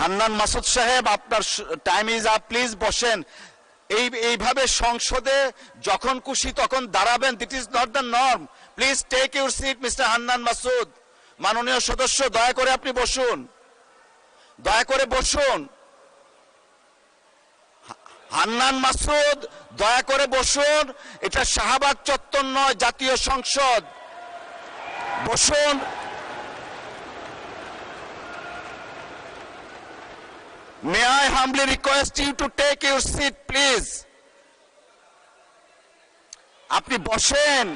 হান্নান মাসুদ সাহেব, আপনার time is up, please বসেন। এইভাবে সংসদে যখন খুশি তখন দাঁড়াবেন, that is not the norm. Please take your seat mister Hannan Masud. মাননীয় সদস্য, দয়া করে আপনি বসুন, দয়া করে বসুন। হান্নান মাসুদ, দয়া করে বসুন। এটা শাহবাগ চত্বর নয়, জাতীয় সংসদ। বসুন। May I humbly request you to take your seat, please? আপনি বসেন।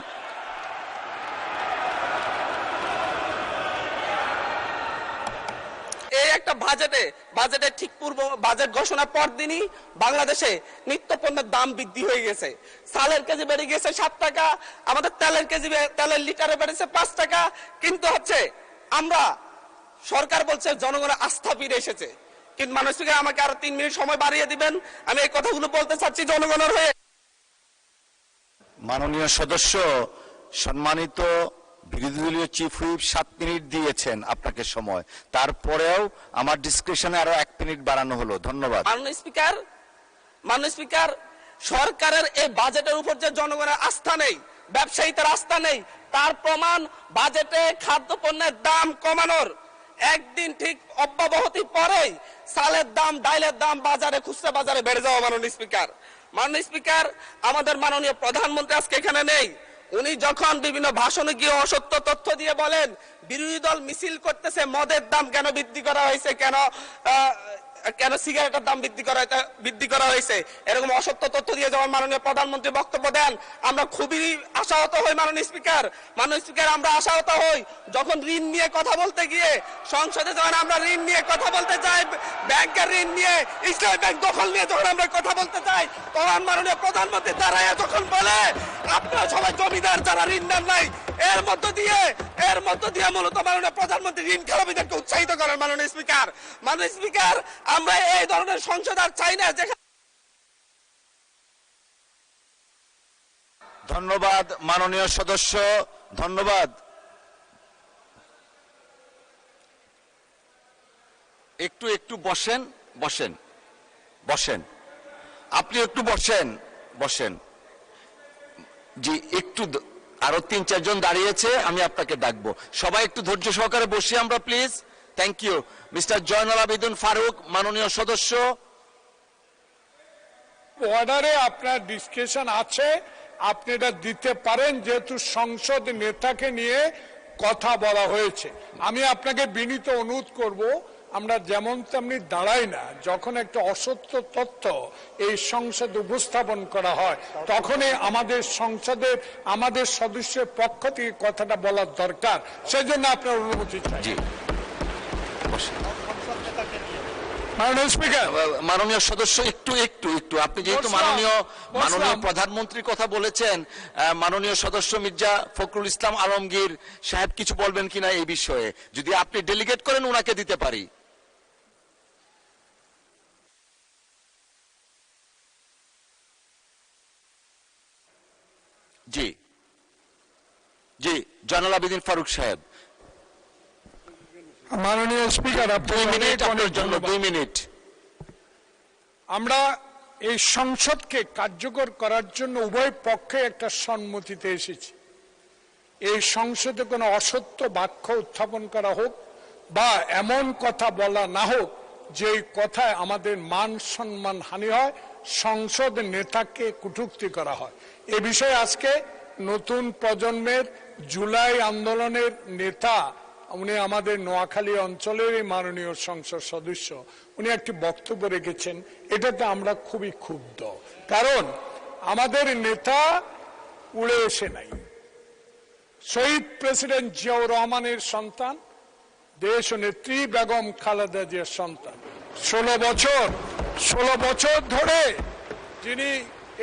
এই একটা বাজেটে ঠিক পূর্ব বাজেট ঘোষণার পর দিনই বাংলাদেশে নিত্য পণ্যের দাম বৃদ্ধি হয়ে গেছে। চালের কেজি বেড়ে গেছে 7 টাকা, আমাদের তেলের লিটারে বেড়েছে 5 টাকা। কিন্তু আমরা সরকার বলছে জনগণের আস্থা ফিরে এসেছে, কিন্তু মানুষ থেকে আমাকে আরো 3 মিনিট সময় বাড়িয়ে দিবেন, আমি এই কথাগুলো বলতে চাচ্ছি জনগণের হয়ে। মাননীয় সদস্য, সম্মানিত বিরোধী দলীয় চিফ হুইপ 7 মিনিট দিয়েছেন আপনাকে সময়, তারপরেও আমার ডিসক্রিপশনে আরো 1 মিনিট বাড়ানো হলো। ধন্যবাদ। মাননীয় স্পিকার, সরকারের এই বাজেটের উপর যে জনগণের আস্থা নেই, ব্যবসায়ীদের আস্থা নেই, তার প্রমাণ বাজেটে খাদ্যপণ্যের দাম কমানোর একদিন ঠিক অব্যাহতি পরেই চালের দাম, ডাইলের দাম বাজারে, খুচরা বাজারে বেড়ে যাওয়া। মাননীয় স্পিকার, আমাদের মাননীয় প্রধানমন্ত্রী আজকে এখানে নেই। উনি যখন বিভিন্ন ভাষণে গিয়ে অসত্য তথ্য দিয়ে বলেন বিরোধী দল মিছিল করতেছে মদের দাম কেন বৃদ্ধি করা হয়েছে, কেন সিগারেটের দাম বৃদ্ধি করা হয়েছে, এরকম অসত্য তথ্য দিয়ে যখন মাননীয় প্রধানমন্ত্রী বক্তব্য দেন, আমরা খুবই আশাহত হই। মাননীয় স্পিকার, আমরা আশাহত হই যখন ঋণ নিয়ে কথা বলতে গিয়ে সংসদে, যখন আমরা ঋণ নিয়ে কথা বলতে চাই, ব্যাংকের ঋণ নিয়ে, ইসলামী ব্যাংক দখল নিয়ে যখন আমরা কথা বলতে চাই, তখন মাননীয় প্রধানমন্ত্রী দাঁড়ায় যখন বলে আপনারা সবাই জমিদার, যারা ঋণ দেন নাই, এর মধ্য দিয়ে মূলত মাননীয় প্রধানমন্ত্রী ঋণ খেলাপিদেরকে উৎসাহিত করেন। মাননীয় স্পিকার, আমরা এই ধরনের সংসদ আর চাই না। ধন্যবাদ মাননীয় সদস্য, ধন্যবাদ। একটু বসেন আপনি একটু বসেন। জি, একটু আরো 3-4 জন দাঁড়িয়েছে, আমি আপনাকে ডাকবো। সবাই একটু ধৈর্য সহকারে বসি আমরা, please. Thank you. Mr Zainul Abedin Faruk, মাননীয় সদস্য। অর্ডারে আপনার ডিসকাশন আছে, আপনি এটা দিতে পারেন, যেহেতু সংসদ নেতাকে নিয়ে কথা বলা হয়েছে। আমি আপনাকে বিনীত অনুরোধ করব, আমরা যেমন তেমনি দাঁড়াই না। যখন একটা অসত্য তথ্য এই সংসদে উপস্থাপন করা হয়, তখনই আমাদের সদস্যের পক্ষ থেকে কথাটা বলার দরকার। সেজন্য আপনার অনুমতি চাই। মাননীয় সদস্য, একটু আপনি যেহেতু মাননীয় প্রধানমন্ত্রীর কথা বলেছেন, মাননীয় সদস্য মির্জা ফখরুল ইসলাম আলমগীর সাহেব কিছু বলবেন কিনা এই বিষয়ে, যদি আপনি ডেলিগেট করেন উনাকে দিতে পারি। জি, জয়নুল আবেদিন ফারুক সাহেব। মাননীয় স্পিকার, 2 মিনিট আপনার জন্য, 2 মিনিট। আমরা এই সংসদকে কার্যকর করার জন্য উভয় পক্ষে একটা সম্মতিতে এসেছি। এই সংসদে কোনো অসত্য বাক্য উত্থাপন করা হোক বা এমন কথা বলা না হোক যে কথায় আমাদের মান সম্মান হানি হয়, সংসদ নেতাকে কটূক্তি করা হয়। এ বিষয়ে আজকে নতুন প্রজন্মের জুলাই আন্দোলনের নেতা, উনি আমাদের নোয়াখালী অঞ্চলের মাননীয় সংসদ সদস্য, উনি একটি বক্তব্য রেখেছেন। এটাতে আমরা খুবই ক্ষুব্ধ, কারণ আমাদের নেতা উড়ে এসে নাই। শহীদ প্রেসিডেন্ট জিয়াউর রহমানের সন্তান, দেশ নেত্রী বেগম খালেদা জিয়ার সন্তান। 16 বছর ধরে যিনি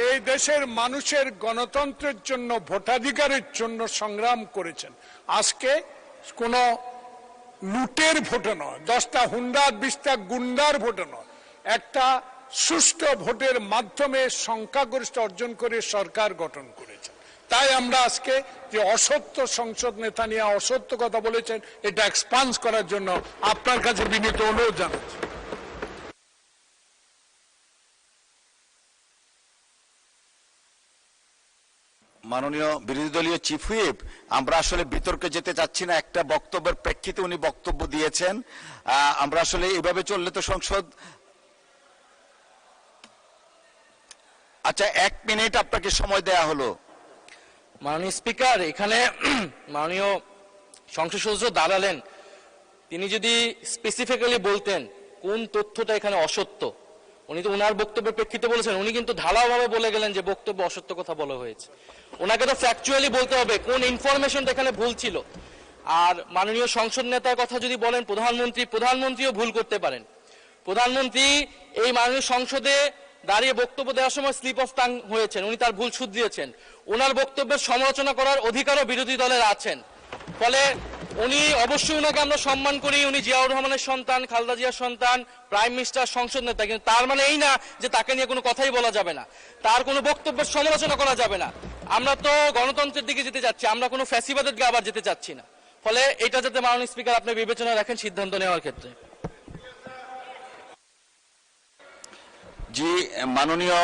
এই দেশের মানুষের গণতন্ত্রের জন্য, ভোটাধিকারের জন্য সংগ্রাম করেছেন। আজকে কোন লুটের ভোটে নয়, 10টা হুন্ডার 20টা গুন্ডার ভোটে নয়, একটা সুষ্ঠু ভোটের মাধ্যমে সংখ্যাগরিষ্ঠ অর্জন করে সরকার গঠন করেছেন। তাই আমরা আজকে যে অসত্য সংসদ নেতা নিয়ে অসত্য কথা বলেছেন, এটা এক্সপান্স করার জন্য আপনার কাছে বিনীত অনুরোধ জানাচ্ছি। মাননীয় বিরোধী দলীয় চিফ হুইপ, আমরা আসলে বিতর্কে যেতে চাচ্ছি না, একটা বক্তব্যের প্রেক্ষিতে উনি বক্তব্য দিয়েছেন। আমরা আসলে এভাবে চললে তো সংসদ, আচ্ছা 1 মিনিট আপনাকে সময় দেয়া হলো। মাননীয় স্পিকার, এখানে মাননীয় সংসদ সদস্য দাঁড়ালেন, তিনি যদি স্পেসিফিক্যালি বলতেন কোন তথ্যটা এখানে অসত্য। উনি তো ওনার বক্তব্যের প্রেক্ষিতে বলেছেন, উনি কিন্তু ঢালাওভাবে বলে গেলেন যে বক্তব্য অসত্য কথা বলা হয়েছে। ওনাকে তো ফ্যাকচুয়ালি বলতে হবে কোন ইনফরমেশনটা এখানে ভুল ছিল। আর মাননীয় সংসদ নেতার কথা যদি বলেন, প্রধানমন্ত্রীও ভুল করতে পারেন। প্রধানমন্ত্রী এই মাননীয় সংসদে দাঁড়িয়ে বক্তব্য দেওয়ার সময় স্লিপ অফ টাং হয়েছেন, উনি তার ভুল শুধরিয়েছেন। ওনার বক্তব্যের সমালোচনা করার অধিকারও বিরোধী দলের আছেন। ফলে উনি অবশ্যই, ওনাকে আমরা সম্মান করি, উনি জিয়াউর রহমানের সন্তান, খালেদা জিয়ার সন্তান, প্রাইম মিনিস্টার, সংসদ নেতা, কিন্তু তার মানে এই না যে তাকে নিয়ে কোনো কথাই বলা যাবে না, তার কোনো বক্তব্যের সমালোচনা করা যাবে না। আমরা তো গণতন্ত্রের দিকে যেতে যাচ্ছি, আমরা কোনো ফ্যাসিবাদের দিকে আবার যেতে চাচ্ছি না। ফলে এটা যাতে মাননীয় স্পিকার আপনি বিবেচনা রাখেন সিদ্ধান্ত নেওয়ার ক্ষেত্রে। জি, মাননীয়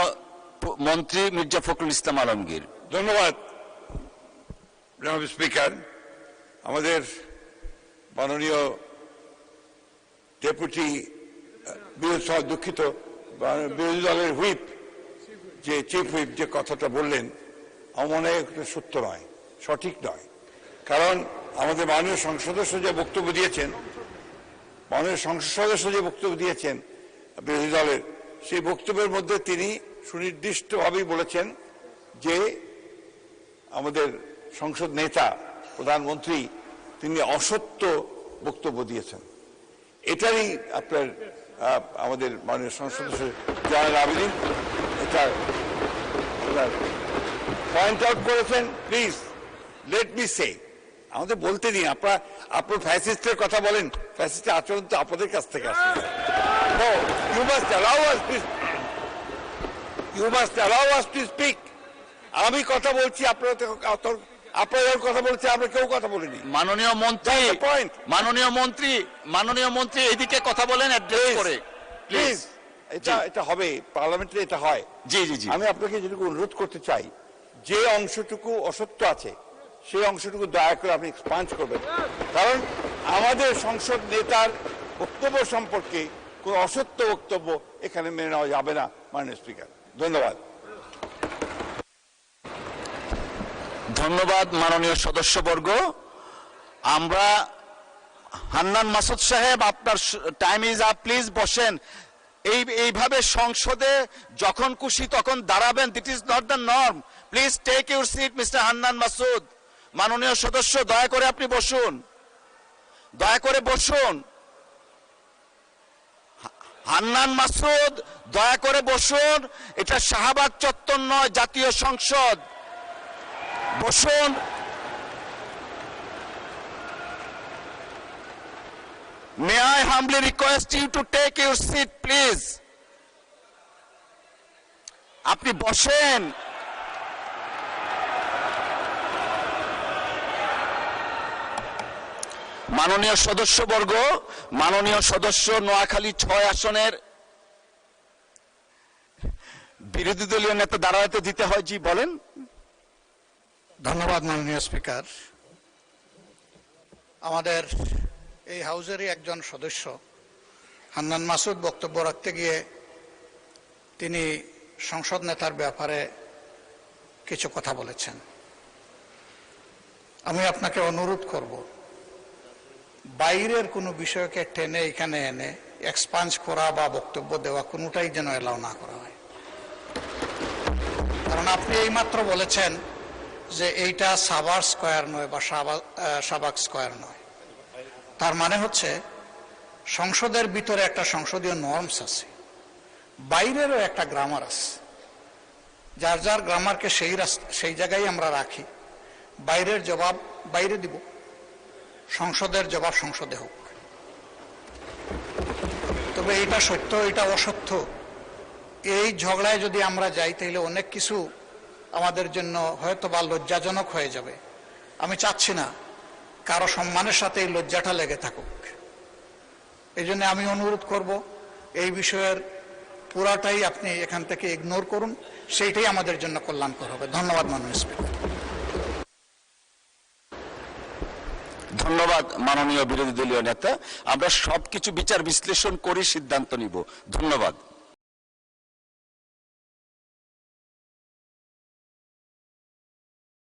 মন্ত্রী মির্জা ফখরুল ইসলাম আলমগীর। ধন্যবাদ জনাব স্পিকার। আমাদের মাননীয় ডেপুটি দুঃখিত বিরোধী দলের হুইপ, যে চিফ হুইপ যে কথাটা বললেন, আমার মনে হয় এটা সত্য নয়, সঠিক নয়। কারণ আমাদের মাননীয় সংসদ সদস্য যে বক্তব্য দিয়েছেন, বিরোধী দলের, সেই বক্তব্যের মধ্যে তিনি সুনির্দিষ্টভাবেই বলেছেন যে আমাদের সংসদ নেতা প্রধানমন্ত্রী তিনি অসত্য বক্তব্য দিয়েছেন। এটারই আপনার আমাদের মাননীয় সংসদ সদস্য জয়নাল আবেদীন এটা পয়েন্ট আউট করেছেন। প্লিজ লেট মি সে, আমাদের বলতে দিন। আপনার ফ্যাসিস্টের কথা বলেন, ফ্যাসিস্টের আচরণ তো আপনাদের কাছ থেকে আসে। You must allow us to speak. আমি কথা বলছি, আপনারা কথা বলছে, আমরা কেউ কথা বলিনি। মাননীয় মন্ত্রী এদিকে কথা বলেন, অ্যাড্রেস করে প্লিজ। এটা হবে পার্লামেন্টে, এটা হয়। জি জি জি। আমি আপনাকে যেটুকু অনুরোধ করতে চাই, যে অংশটুকু অসত্য আছে সেই অংশটুকু দয়া করে আপনি এক্সপাঞ্জ করবেন। কারণ আমাদের সংসদ নেতার বক্তব্য সম্পর্কে কোন অসত্য বক্তব্য এখানে মেনে নেওয়া যাবে না মাননীয় স্পিকার। ধন্যবাদ। ধন্যবাদ মাননীয় সদস্যবর্গ। আমরা হান্নান মাসুদ সাহেব, আপনার টাইম ইজ আপ, প্লিজ বসেন। এইভাবে সংসদে যখন খুশি তখন দাঁড়াবেন, that is not the norm. Please take your seat mister Hannan Masud. মাননীয় সদস্য, দয়া করে আপনি বসুন, দয়া করে বসুন। হান্নান মাসুদ, দয়া করে বসুন। এটা শাহবাগ চত্বর নয়, জাতীয় সংসদ। বসুন। May I humbly request you to take your seat, please? আপনি বসেন। মাননীয় সদস্যবর্গ, মাননীয় সদস্য নোয়াখালী 6 আসনের বিরোধী দলীয় নেতা দাঁড়াতে দিতে হয়। জি বলেন। ধন্যবাদ মাননীয় স্পিকার। আমাদের এই হাউজেরই একজন সদস্য হান্নান মাসুদ বক্তব্য রাখতে গিয়ে তিনি সংসদ নেতার ব্যাপারে কিছু কথা বলেছেন। আমি আপনাকে অনুরোধ করব, বাইরের কোনো বিষয়কে টেনে এখানে এনে এক্সপাঞ্জ করা বা বক্তব্য দেওয়া কোনোটাই যেন এলাও না করা হয়। কারণ আপনি এইমাত্র বলেছেন যে এইটা সাভার স্কয়ার নয় বা শাহবাগ স্কয়ার নয়। তার মানে হচ্ছে সংসদের ভিতরে একটা সংসদীয় নর্মস আছে, বাইরেরও একটা গ্রামার আছে। যার যার গ্রামারকে সেই জায়গায় আমরা রাখি। বাইরের জবাব বাইরে দিব, সংসদের জবাব সংসদে হোক। তবে এটা সত্য, এটা অসত্য, এই ঝগড়ায় যদি আমরা যাই তাহলে অনেক কিছু আমাদের জন্য হয়তো বা লজ্জাজনক হয়ে যাবে। আমি চাচ্ছি না কারো সম্মানের সাথে এই লজ্জাটা লেগে থাকুক। এই জন্য আমি অনুরোধ করব, এই বিষয়ের পুরাটাই আপনি এখান থেকে ইগনোর করুন, সেইটাই আমাদের জন্য কল্যাণকর হবে। ধন্যবাদ মাননীয় স্পিকার। ধন্যবাদ মাননীয় বিরোধী দলীয় নেতা। আমরা সবকিছু বিচার বিশ্লেষণ করে সিদ্ধান্ত নিব। ধন্যবাদ।